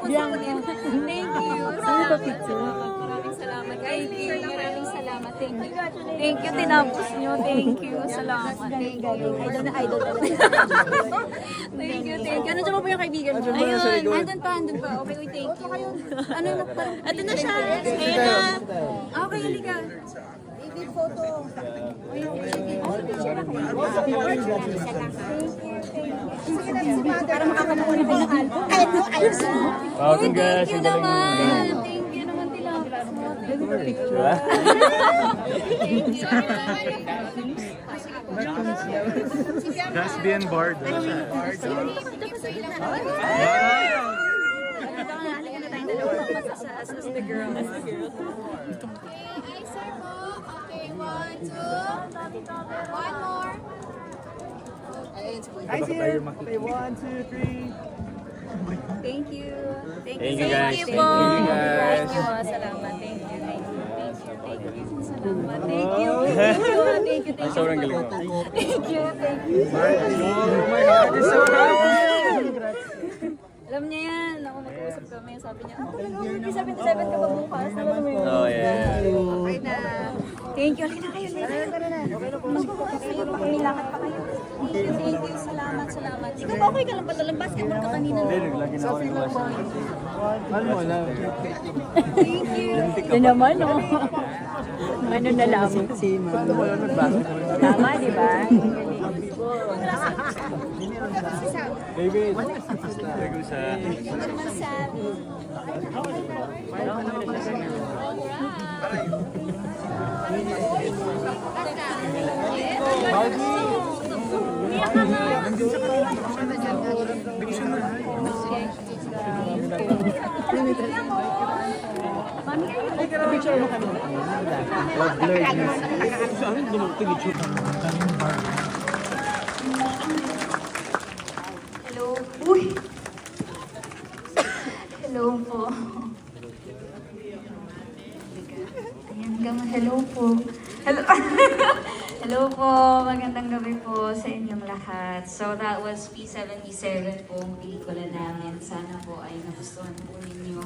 Thank you. Maraming salamat. Thank you. Maraming salamat. Thank you. Thank you. Tinapos nyo. Thank you. Salamat. Thank you. Idol na idol. Thank you. Thank you. Ano dyan po yung kaibigan mo? Ayun. Andun pa. Okay, wait. Thank you. Ano yung magpa? Ito na siya. Ayan na. Okay, halika. Big photo. Para makakabuo na kayo ng album. Ayos mo. Thank you naman. Thank you naman, Tilapos mo. Picture. That's being bored. As the girl. One, two. One more. I see it. 1, 2, 3. Thank you. Thank you guys. Thank you po. Thank you. Salamat. Thank you. Salamat. Thank you. Thank you. Sobrang galing mo. Thank you. Oh my God, you're so happy. Alam niya yan. Ako mag-uusap kami. Sabi niya, talaga, 77 ka ba bukas? Oh yeah. Okay na. Thank you. Halika na kayo. Pumilakad pa kayo. Thank you. Salamat. Ikaw ba okay ka lang ba? Talang basketball ka kanina. Hindi, naglagyan ako ng wash. Ano mo na? Thank you. Yan naman, no? Ano na lang? Tama, di ba? Baby, bago sa... Hello. Uy! Hello po. Ayan, hello po. Hello. Hello po. Magandang gabi po sa inyong lahat. So that was P77 po ang pelikula namin. Sana po ay nagustuhan po ninyo.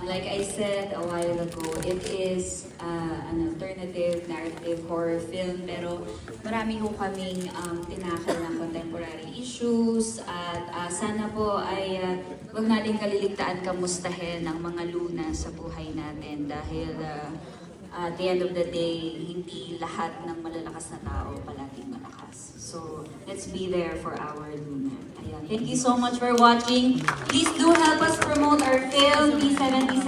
Like I said a while ago, it is an alternative narrative horror film, pero marami po kaming tinakal na contemporary issues at sana po ay huwag natin kaliligtaan kamustahin ang mga luna sa buhay natin dahil at the end of the day, hindi lahat ng malalakas na tao palaging malakas. So, let's be there for our Luna. Ayan. Thank you so much for watching. Please do help us promote our film, P77,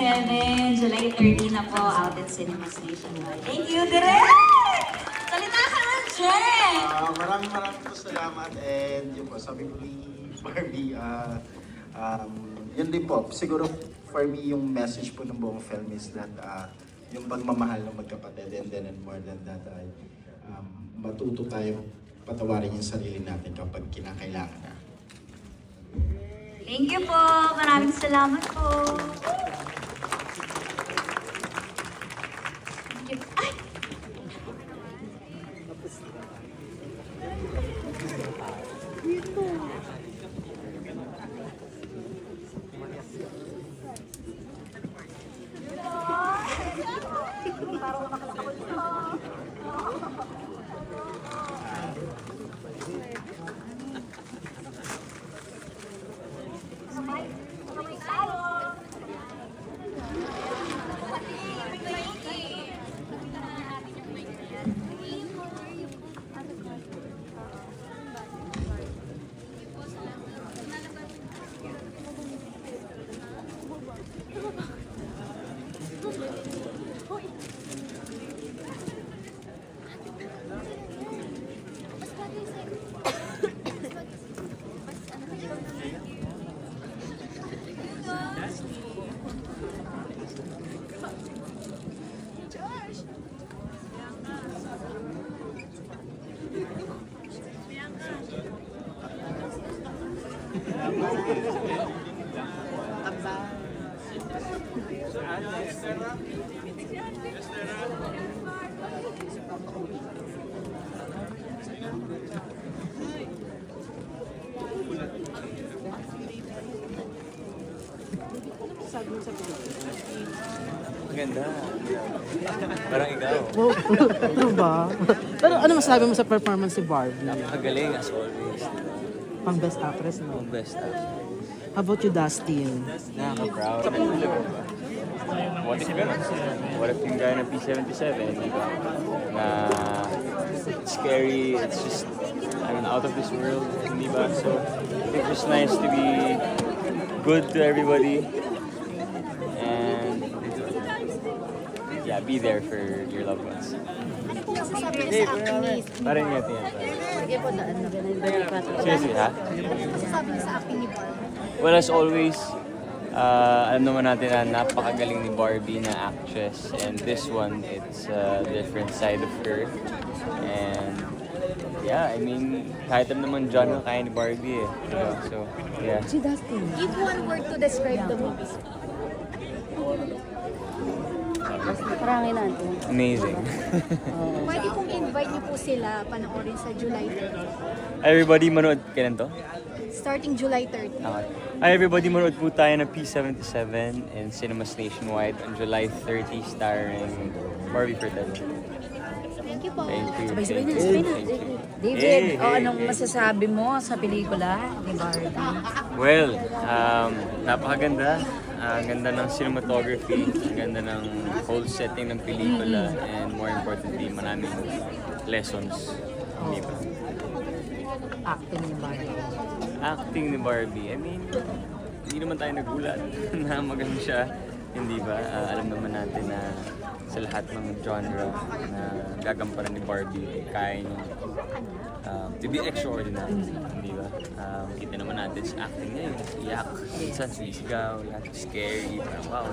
July 30 na po, out at cinemas nationwide. Thank you, Direk! Salita ka na, Jen! Maraming po salamat and yun po, sabi ko ni Barbie, yun din po, siguro for me yung message po ng buong film is that yung pagmamahal ng magkapatid and more than that ay matuto tayo patawarin yung sarili natin kapag kinakailangan na. Thank you po! Maraming salamat po! Thank you. Ay! masasabi mo sa pelikula? Maganda. Parang ikaw. Ano ba? Pero ano masasabi mo sa performance ni Barbie? Napakagaling as always. Pang best actress, no? Ang best actor. How about you, Dustin? Nakaka-proud. What if ganun? What if yung guy ng P77, di ba? Na it's scary, it's just, I mean, out of this world, di ba? So, it's just nice to be good to everybody. And, yeah, be there for your loved ones. Ano po masasabi niyo sa acting ni Parang nga yan. Sige po, daan na. Seriously, ha? Ano masasabi niyo sa acting ni Barbie? Well, as always, alam naman natin na napakagaling ni Barbie na actress, and this one, it's a different side of her. And yeah, I mean, kahit naman genre kaya ni Barbie eh. Diba? So, yeah. Si Dustin. Give one word to describe the movie. Parangin natin. Amazing. Pwede kong invite niyo po sila panoorin sa July 30. Everybody manood, kailan to? Starting July 30. Okay. Hi everybody, manood po tayo ng P77 in cinemas nationwide on July 30 starring Barbie Fertel. Thank you po. Thank you. Sabay-sabay na, Thank sabay you. na. Thank you. David, Hey, hey, anong hey. masasabi mo sa pelikula ni Barbie? Well, napakaganda. Ang ganda ng cinematography, ang ganda ng whole setting ng pelikula, and more importantly, maraming lessons. Di ba? Acting ni Barbie. Acting ni Barbie, I mean, hindi naman tayo nagulat na magaling siya. Hindi ba? Alam naman natin na sa lahat ng genre na gagamparan ni Barbie, kaya niya to be extraordinary. Hindi ba? Kita naman natin sa acting niya, yung iyak, minsan sisigaw, lahat scary, parang wow,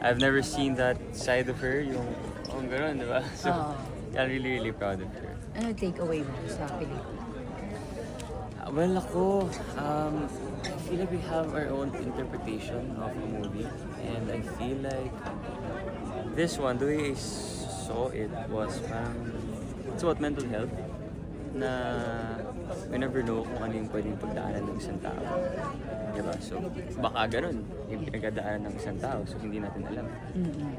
I've never seen that side of her, yung gano'n, di ba? So, I'm really, really proud of her. Ano take away mo sa pelikula? Well, ako, I feel like we have our own interpretation of the movie, and I feel like this one, the way I saw it was parang, it's about mental health, na we never know kung ano yung pwedeng pagdaanan ng isang tao. Diba? So, baka ganun yung pinagdaanan ng isang tao, so hindi natin alam.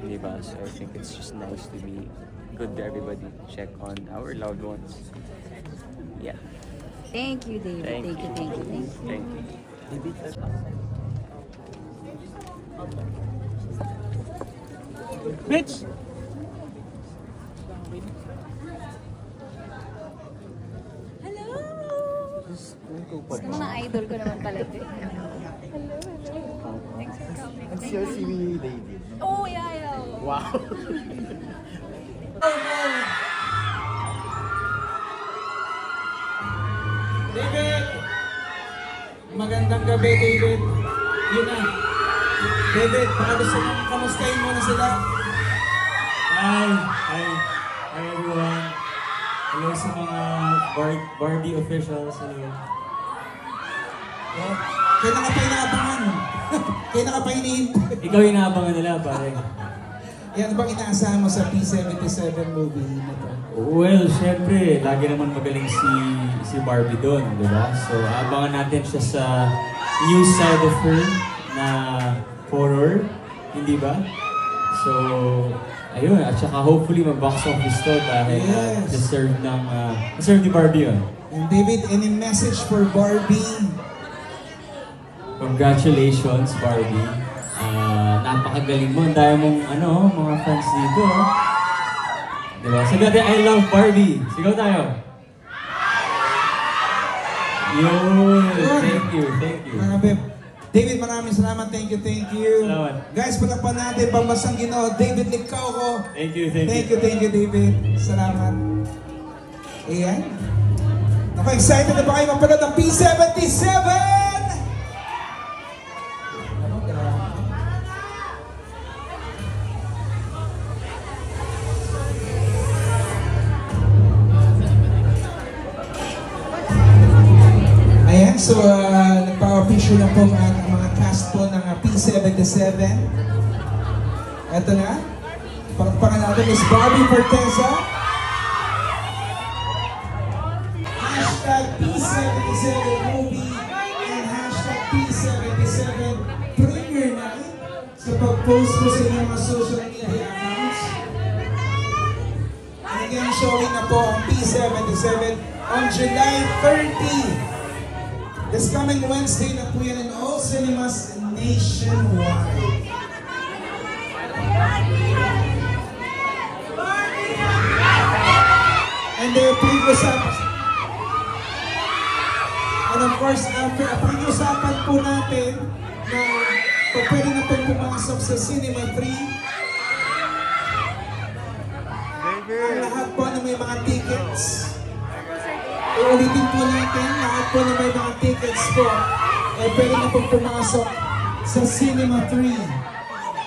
Diba? So, I think it's just nice to be good to everybody, check on our loved ones. Yeah. Thank you, David. Thank Thank you, thank you, thank you. Thank you. Mitch! Gusto mo na idol ko naman pala ito. Nag-share si David. Oh, yeah, yeah. Wow! David! Magandang gabi, David. Yun na. David, baka gusto mong kamustahin mo na sila. Hi everyone. Hello sa mga Barbie officials. Hello. Kailan ka pa inaabangan? Kailan ka pa hinihintay? Ikaw inaabangan nila, pare. Yan bang inaasahan mo sa P77 movie na to? Well, syempre, lagi naman magaling si Barbie doon, di ba? So, abangan natin siya sa new side of her na horror, hindi ba? So, ayun, at saka hopefully mag-box office to dahil deserve ni Barbie yun. And David, any message for Barbie? Congratulations, Barbie. Napakagaling mo. Ang dami mong mga fans dito. Diba? Sabi natin, I love Barbie. Sigaw tayo. Yun. Thank you. David, maraming salamat. Thank you. Salamat. Guys, palakpan natin pambasang Ginoo, David Licauco. Thank you, David. Salamat. Ayan. Ako, excited na ba kayo mapanood ng P77? Ayan, so nagpa-official na po ang mga cast po ng P77. Ito na. Pakpakan natin is Barbie Forteza. Hashtag P77 movie and hashtag P77 premiere night. sa pag-post po sa inyong mga social media accounts. And again, showing na po ang P77 on July 30. This coming Wednesday na po yan in all cinemas nationwide. And and of course, pag-usapan po natin na pag pwede na po pumasok sa Cinema 3, ang lahat po na may mga tickets, uulitin po natin, lahat po na may mga tickets po, pwede na po pumasok sa Cinema 3.